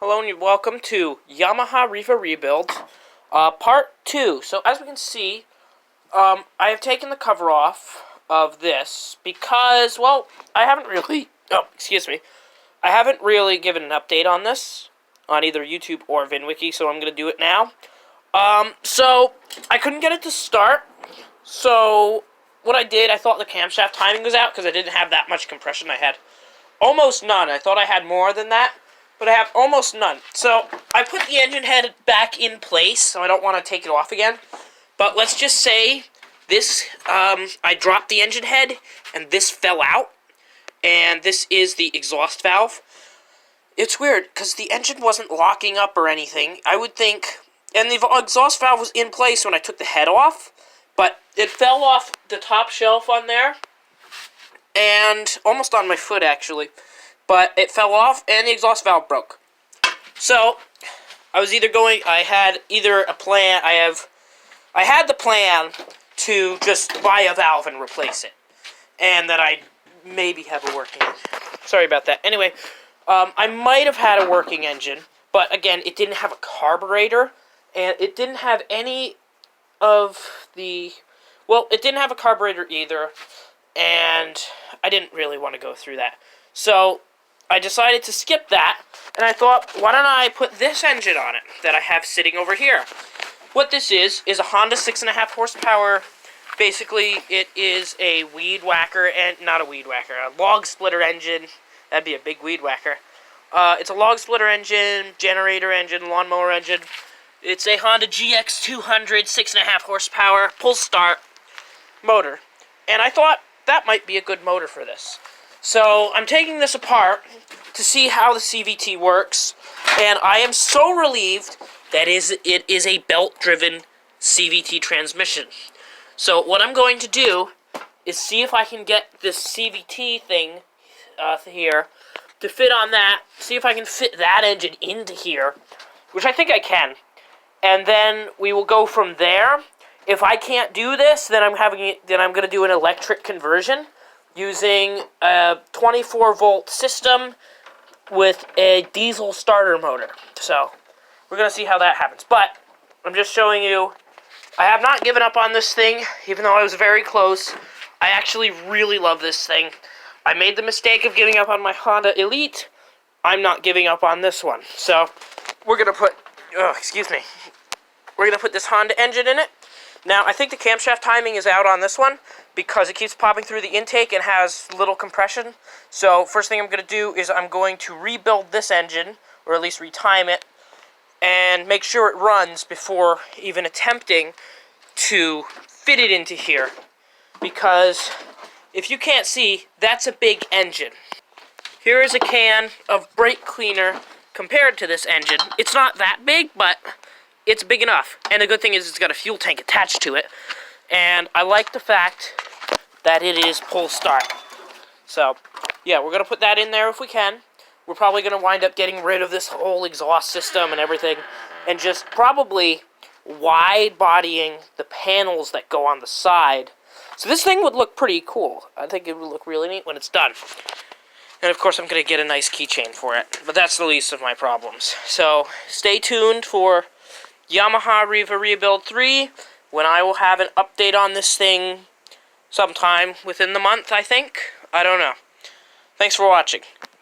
Hello and welcome to Yamaha Riva Rebuild, Part 2. So as we can see, I have taken the cover off of this because, well, I haven't really given an update on this on either YouTube or VinWiki, so I'm going to do it now. So I couldn't get it to start, so what I did, I thought the camshaft timing was out because I didn't have that much compression. I had almost none. I thought I had more than that, but I have almost none. So I put the engine head back in place, so I don't want to take it off again. But let's just say this, I dropped the engine head, and this fell out. And this is the exhaust valve. It's weird, because the engine wasn't locking up or anything. I would think, and the exhaust valve was in place when I took the head off, but it fell off the top shelf on there, and almost on my foot, actually. But it fell off, and the exhaust valve broke. So, I had the plan to just buy a valve and replace it. And that I maybe have a working engine. Sorry about that. Anyway, I might have had a working engine, but again, it didn't have a carburetor, and it didn't have any of the... Well, it didn't have a carburetor either, and I didn't really want to go through that. So, I decided to skip that, and I thought, why don't I put this engine on it that I have sitting over here? What this is a Honda 6.5 horsepower. Basically, it is a weed whacker, and not a weed whacker, a log splitter engine. That'd be a big weed whacker. It's a log splitter engine, generator engine, lawnmower engine. It's a Honda GX200 6.5 horsepower pull start motor, and I thought that might be a good motor for this. So I'm taking this apart to see how the CVT works, and I am so relieved that it is a belt-driven CVT transmission. So what I'm going to do is see if I can get this CVT thing here to fit on that, see if I can fit that engine into here, which I think I can. And then we will go from there. If I can't do this, then I'm going to do an electric conversion using a 24-volt system with a diesel starter motor. So, we're going to see how that happens. But, I'm just showing you, I have not given up on this thing, even though I was very close. I actually really love this thing. I made the mistake of giving up on my Honda Elite. I'm not giving up on this one. So, we're going to put, we're going to put this Honda engine in it. Now, I think the camshaft timing is out on this one because it keeps popping through the intake and has little compression. So, first thing I'm going to do is I'm going to rebuild this engine, or at least retime it, and make sure it runs before even attempting to fit it into here. Because, if you can't see, that's a big engine. Here is a can of brake cleaner compared to this engine. It's not that big, but it's big enough. And the good thing is it's got a fuel tank attached to it. And I like the fact that it is pull start. So, yeah, we're going to put that in there if we can. We're probably going to wind up getting rid of this whole exhaust system and everything. And just probably wide bodying the panels that go on the side. So this thing would look pretty cool. I think it would look really neat when it's done. And of course I'm going to get a nice keychain for it. But that's the least of my problems. So, stay tuned for Yamaha Riva Rebuild 3, when I will have an update on this thing sometime within the month, I think. I don't know. Thanks for watching.